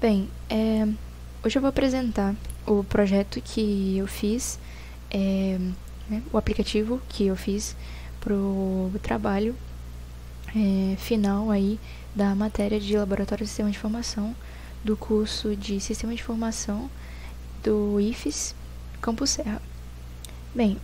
Bem, hoje eu vou apresentar o projeto que eu fiz, né, o aplicativo que eu fiz pro trabalho final aí da matéria de Laboratório de Sistema de Informação do curso de Sistema de Informação do IFES Campus Serra. Bem,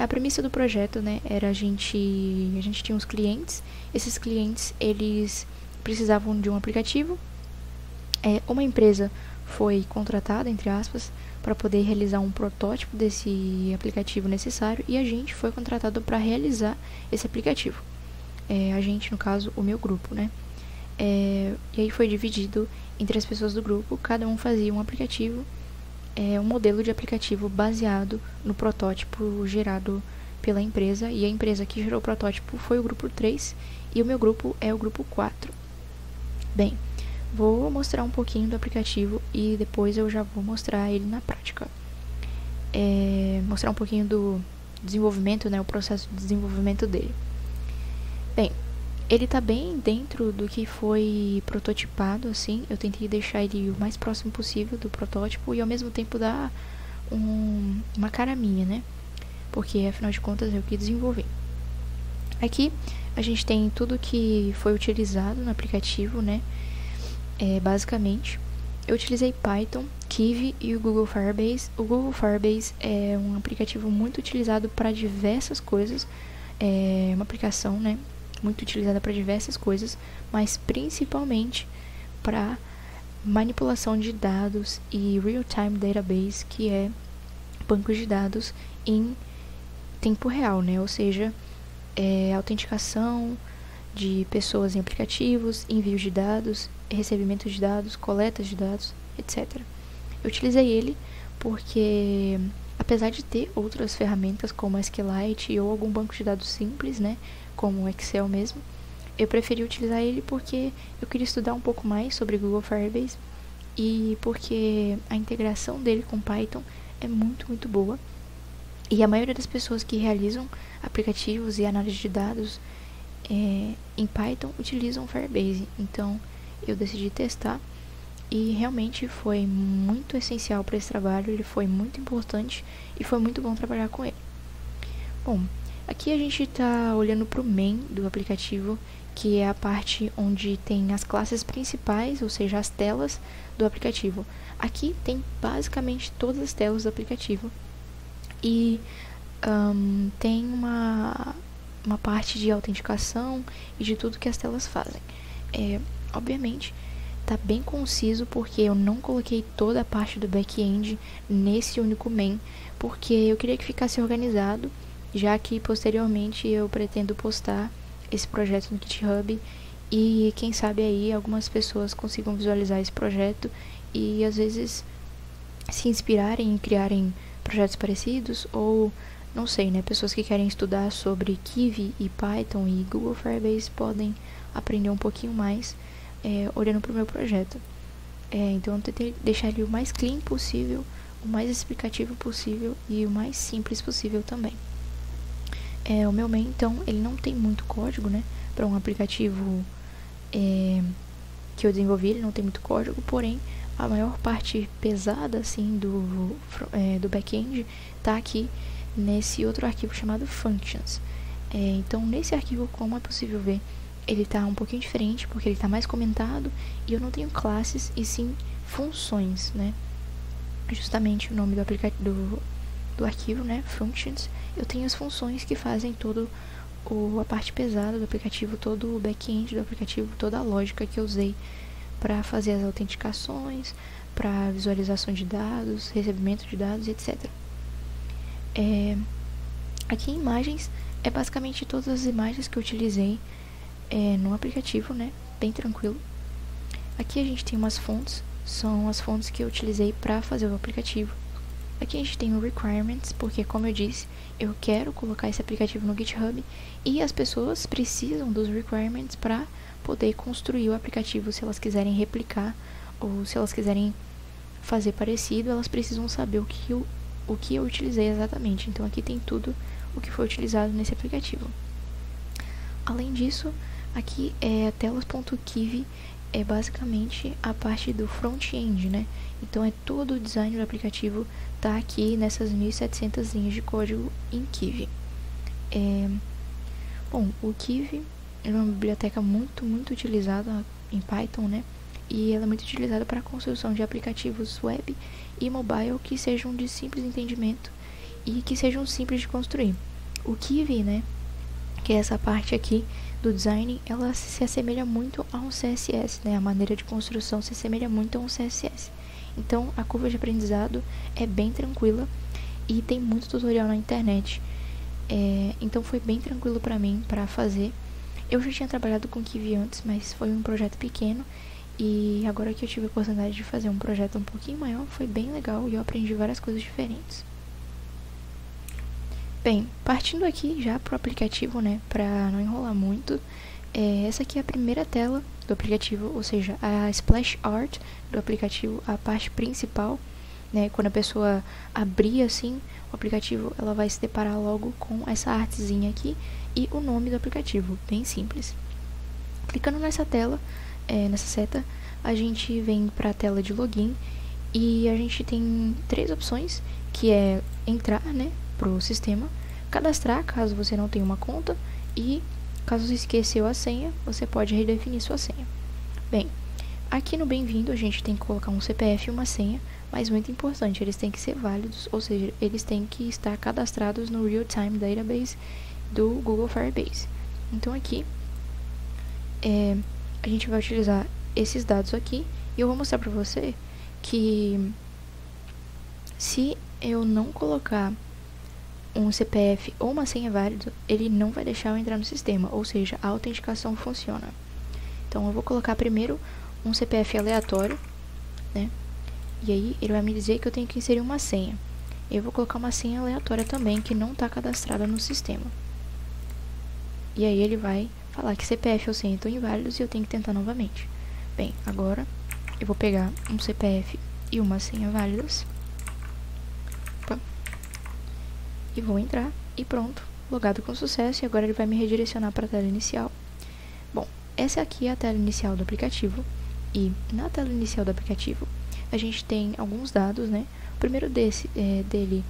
a premissa do projeto, né, era a gente tinha uns clientes. Esses clientes, eles precisavam de um aplicativo. Uma empresa foi contratada, entre aspas, para poder realizar um protótipo desse aplicativo necessário, e a gente foi contratado para realizar esse aplicativo. A gente, no caso, o meu grupo, né? E aí foi dividido entre as pessoas do grupo, cada um fazia um aplicativo, um modelo de aplicativo baseado no protótipo gerado pela empresa, e a empresa que gerou o protótipo foi o grupo 3, e o meu grupo é o grupo 4. Bem, vou mostrar um pouquinho do aplicativo e depois eu já vou mostrar ele na prática. Mostrar um pouquinho do desenvolvimento, né, o processo de desenvolvimento dele. Bem, ele tá bem dentro do que foi prototipado, assim. Eu tentei deixar ele o mais próximo possível do protótipo e ao mesmo tempo dar uma cara minha, né? Porque afinal de contas eu que desenvolvi. Aqui a gente tem tudo que foi utilizado no aplicativo, né? Basicamente, eu utilizei Python, Kivy e o Google Firebase. O Google Firebase é um aplicativo muito utilizado para diversas coisas. É uma aplicação, né, muito utilizada para diversas coisas, mas principalmente para manipulação de dados e real-time database, que é bancos de dados em tempo real, né? Ou seja, autenticação de pessoas em aplicativos, envio de dados, recebimento de dados, coleta de dados, etc. Eu utilizei ele porque, apesar de ter outras ferramentas como SQLite ou algum banco de dados simples, né, como o Excel mesmo, eu preferi utilizar ele porque eu queria estudar um pouco mais sobre Google Firebase e porque a integração dele com Python é muito, muito boa. E a maioria das pessoas que realizam aplicativos e análise de dados em Python utilizam Firebase. Então eu decidi testar e realmente foi muito essencial para esse trabalho. Ele foi muito importante e foi muito bom trabalhar com ele. Bom, aqui a gente está olhando para o main do aplicativo, que é a parte onde tem as classes principais, ou seja, as telas do aplicativo. Aqui tem basicamente todas as telas do aplicativo e tem uma parte de autenticação e de tudo que as telas fazem. Obviamente, tá bem conciso porque eu não coloquei toda a parte do back-end nesse único main, porque eu queria que ficasse organizado, já que posteriormente eu pretendo postar esse projeto no GitHub e quem sabe aí algumas pessoas consigam visualizar esse projeto e às vezes se inspirarem e criarem projetos parecidos, ou não sei, né, pessoas que querem estudar sobre Kivy e Python e Google Firebase podem aprender um pouquinho mais olhando para o meu projeto. Então eu tentei deixar ele o mais clean possível, o mais explicativo possível e o mais simples possível também. O meu main, então, ele não tem muito código, né, para um aplicativo que eu desenvolvi, ele não tem muito código, porém a maior parte pesada, assim, do back-end tá aqui nesse outro arquivo chamado Functions. Então, nesse arquivo, como é possível ver, ele tá um pouquinho diferente, porque ele tá mais comentado, e eu não tenho classes, e sim funções, né? Justamente o nome do arquivo, né? Functions. Eu tenho as funções que fazem a parte pesada do aplicativo, todo o back-end do aplicativo, toda a lógica que eu usei para fazer as autenticações, para visualização de dados, recebimento de dados, etc. Aqui em imagens, é basicamente todas as imagens que eu utilizei no aplicativo, né? Bem tranquilo. Aqui a gente tem umas fontes, são as fontes que eu utilizei para fazer o aplicativo. Aqui a gente tem o Requirements, porque como eu disse, eu quero colocar esse aplicativo no GitHub e as pessoas precisam dos Requirements para poder construir o aplicativo. Se elas quiserem replicar ou se elas quiserem fazer parecido, elas precisam saber o que eu utilizei exatamente. Então aqui tem tudo o que foi utilizado nesse aplicativo. Além disso, aqui é telas.kivy, é basicamente a parte do front-end, né? Então é todo o design do aplicativo tá aqui nessas 1.700 linhas de código em Kivy. Bom, o Kivy é uma biblioteca muito utilizada em Python, né? E ela é muito utilizada para a construção de aplicativos web e mobile que sejam de simples entendimento e que sejam simples de construir. O Kivy, né, que é essa parte aqui do design, ela se assemelha muito a um CSS, né? A maneira de construção se assemelha muito a um CSS. Então, a curva de aprendizado é bem tranquila e tem muito tutorial na internet. Então, foi bem tranquilo para mim para fazer. Eu já tinha trabalhado com Kivy antes, mas foi um projeto pequeno. E agora que eu tive a oportunidade de fazer um projeto um pouquinho maior, foi bem legal e eu aprendi várias coisas diferentes. Bem, partindo aqui já pro aplicativo, né, para não enrolar muito, essa aqui é a primeira tela do aplicativo, ou seja, a splash art do aplicativo, a parte principal, né, quando a pessoa abrir assim o aplicativo, ela vai se deparar logo com essa artezinha aqui e o nome do aplicativo, bem simples. Clicando nessa tela, nessa seta, a gente vem para a tela de login e a gente tem 3 opções, que é entrar, né, pro sistema, cadastrar caso você não tenha uma conta e caso você esqueceu a senha, você pode redefinir sua senha. Bem, aqui no bem-vindo a gente tem que colocar um CPF e uma senha, mas muito importante, eles têm que ser válidos, ou seja, eles têm que estar cadastrados no Real-Time Database do Google Firebase. Então aqui a gente vai utilizar esses dados aqui e eu vou mostrar para você que se eu não colocar um CPF ou uma senha válida, ele não vai deixar eu entrar no sistema, ou seja, a autenticação funciona. Então eu vou colocar primeiro um CPF aleatório, né? E aí ele vai me dizer que eu tenho que inserir uma senha. Eu vou colocar uma senha aleatória também que não está cadastrada no sistema. E aí ele vai falar que CPF ou senha estão inválidos e eu tenho que tentar novamente. Bem, agora eu vou pegar um CPF e uma senha válidas. Opa. E vou entrar e pronto, logado com sucesso. E agora ele vai me redirecionar para a tela inicial. Bom, essa aqui é a tela inicial do aplicativo. E na tela inicial do aplicativo a gente tem alguns dados, né? O primeiro dele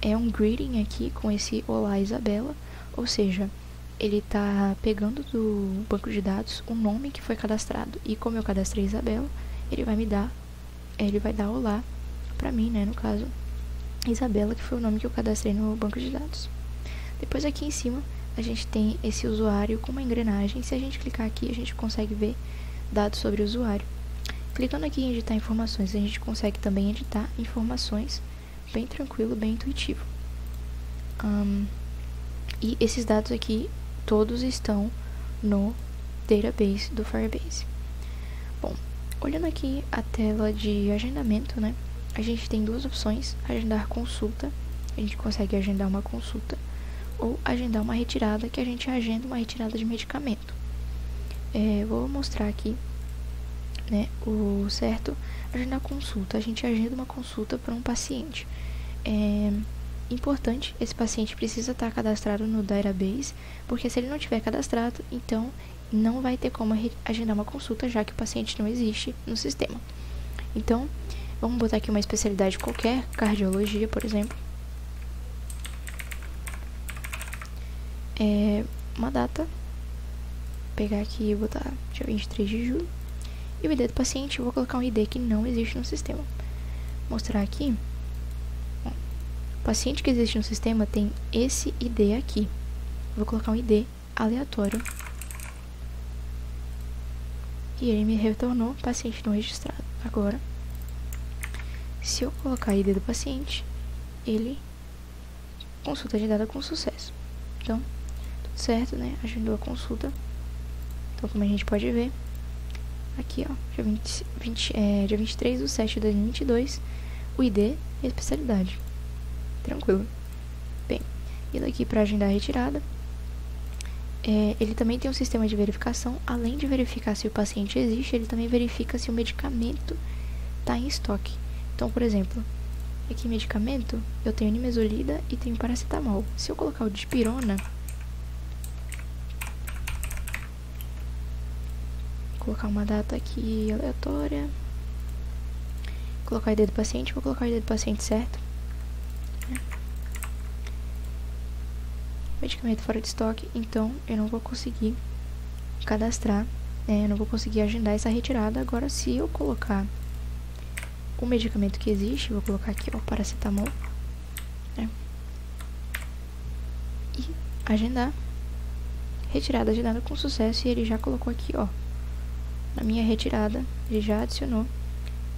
é um greeting aqui com esse Olá Isabela, ou seja, ele está pegando do banco de dados o nome que foi cadastrado. E como eu cadastrei Isabela, ele vai dar olá para mim, né? No caso, Isabela, que foi o nome que eu cadastrei no banco de dados. Depois aqui em cima a gente tem esse usuário com uma engrenagem. Se a gente clicar aqui, a gente consegue ver dados sobre o usuário. Clicando aqui em editar informações, a gente consegue também editar informações, bem tranquilo, bem intuitivo. E esses dados aqui todos estão no database do Firebase. Bom, olhando aqui a tela de agendamento, né? A gente tem duas opções: agendar consulta, a gente consegue agendar uma consulta, ou agendar uma retirada, que a gente agenda uma retirada de medicamento. Vou mostrar aqui, né, o certo. Agendar consulta, a gente agenda uma consulta para um paciente. Importante, esse paciente precisa estar cadastrado no database, porque se ele não tiver cadastrado, então não vai ter como agendar uma consulta, já que o paciente não existe no sistema. Então, vamos botar aqui uma especialidade qualquer, cardiologia, por exemplo. Uma data, pegar aqui e botar dia 23 de julho. E o ID do paciente, eu vou colocar um ID que não existe no sistema. Mostrar aqui. Bom, o paciente que existe no sistema tem esse ID aqui. Vou colocar um ID aleatório. E ele me retornou paciente não registrado. Agora, se eu colocar o ID do paciente, ele consulta agendada com sucesso. Então, tudo certo, né? Agendou a consulta. Então, como a gente pode ver, aqui, ó, dia 23 de 7 de 2022, o ID e a especialidade. Tranquilo. Bem, indo aqui para agendar a retirada, ele também tem um sistema de verificação. Além de verificar se o paciente existe, ele também verifica se o medicamento está em estoque. Então, por exemplo, aqui medicamento, eu tenho nimesulida e tenho paracetamol. Se eu colocar o dipirona, colocar uma data aqui aleatória. Vou colocar o ID do paciente, vou colocar o ID do paciente certo. Medicamento fora de estoque, então eu não vou conseguir cadastrar, eu não vou conseguir agendar essa retirada. Agora, se eu colocar o medicamento que existe, vou colocar aqui, ó, paracetamol, né? E agendar, retirada agendada com sucesso, e ele já colocou aqui, ó, na minha retirada, ele já adicionou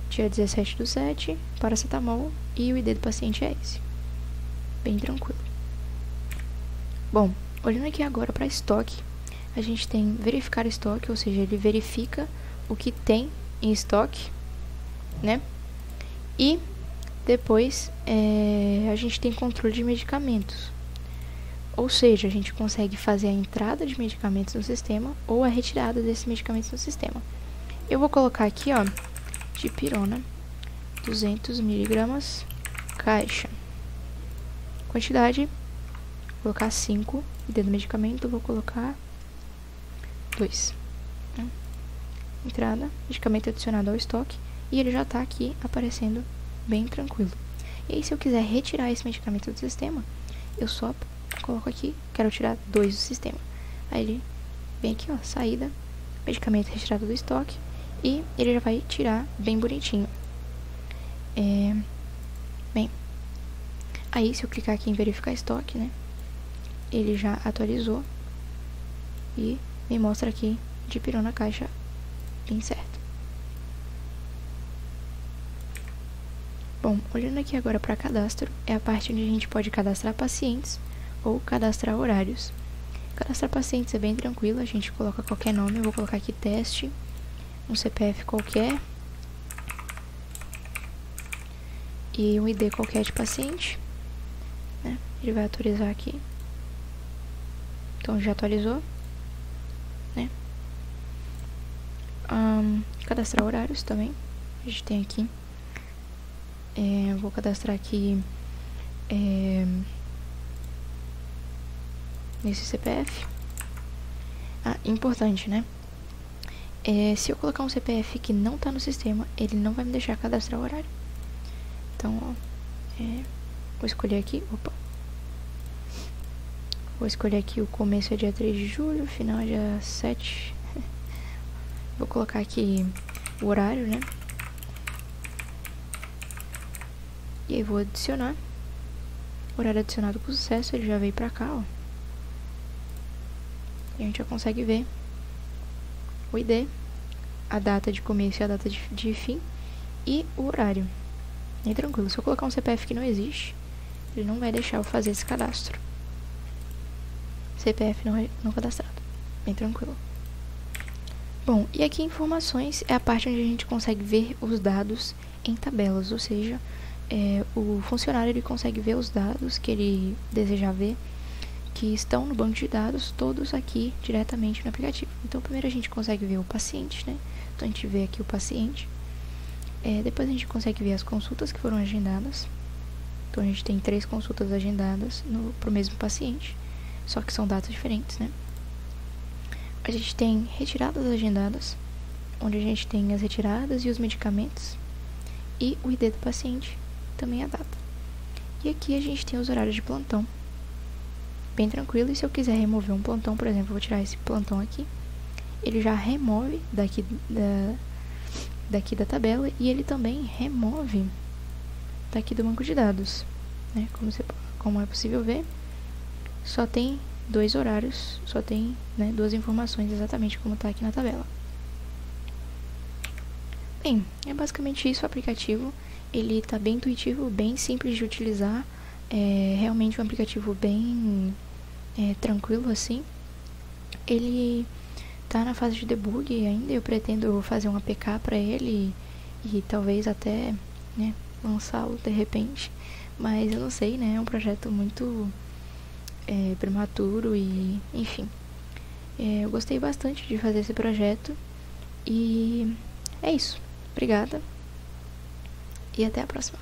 dia 17/7, paracetamol, e o ID do paciente é esse. Bem tranquilo. Bom, olhando aqui agora para estoque, a gente tem verificar estoque, ou seja, ele verifica o que tem em estoque, né? E depois a gente tem controle de medicamentos, ou seja, a gente consegue fazer a entrada de medicamentos no sistema ou a retirada desses medicamentos no sistema. Eu vou colocar aqui, ó, dipirona 200 mg caixa, quantidade, vou colocar 5, ID do medicamento, vou colocar 2, né? Entrada, medicamento adicionado ao estoque, e ele já está aqui aparecendo bem tranquilo. E aí, se eu quiser retirar esse medicamento do sistema, eu só coloco aqui, quero tirar 2 do sistema. Aí ele vem aqui, ó, saída, medicamento retirado do estoque, e ele já vai tirar bem bonitinho. Bem, aí se eu clicar aqui em verificar estoque, né, ele já atualizou e me mostra aqui dipirona caixa bem certo. Bom, olhando aqui agora para cadastro, é a parte onde a gente pode cadastrar pacientes ou cadastrar horários. Cadastrar pacientes é bem tranquilo, a gente coloca qualquer nome, eu vou colocar aqui teste, um CPF qualquer e um ID qualquer de paciente, né? Ele vai atualizar aqui. Então já atualizou, né? Cadastrar horários também, a gente tem aqui. Vou cadastrar aqui nesse CPF. Importante, né? Se eu colocar um CPF que não está no sistema, ele não vai me deixar cadastrar o horário. Então, ó, vou escolher aqui, vou escolher aqui, o começo é dia 3 de julho, o final é dia 7. Vou colocar aqui o horário, né? E aí vou adicionar. Horário adicionado com sucesso, ele já veio pra cá, ó. E a gente já consegue ver o ID, a data de começo e a data de fim e o horário. Bem tranquilo. Se eu colocar um CPF que não existe, ele não vai deixar eu fazer esse cadastro. CPF não cadastrado. Bem tranquilo. Bom, e aqui informações é a parte onde a gente consegue ver os dados em tabelas, ou seja, o funcionário ele consegue ver os dados que ele deseja ver, que estão no banco de dados, todos aqui diretamente no aplicativo. Então, primeiro a gente consegue ver o paciente, né? Então, a gente vê aqui o paciente. Depois a gente consegue ver as consultas que foram agendadas. Então, a gente tem 3 consultas agendadas para o mesmo paciente, só que são datas diferentes, né? A gente tem retiradas agendadas, onde a gente tem as retiradas e os medicamentos, e o ID do paciente, também a data. E aqui a gente tem os horários de plantão, bem tranquilo. E se eu quiser remover um plantão, por exemplo, eu vou tirar esse plantão aqui, ele já remove daqui da tabela, e ele também remove daqui do banco de dados, né? Como é possível ver, só tem 2 horários, só tem, né, 2 informações exatamente como está aqui na tabela. Bem, é basicamente isso o aplicativo. Ele está bem intuitivo, bem simples de utilizar, é realmente um aplicativo bem tranquilo assim. Ele está na fase de debug ainda, eu pretendo fazer um APK para ele e talvez até, né, lançá-lo de repente, mas eu não sei, né, é um projeto muito prematuro e, enfim, eu gostei bastante de fazer esse projeto e é isso. Obrigada e até a próxima.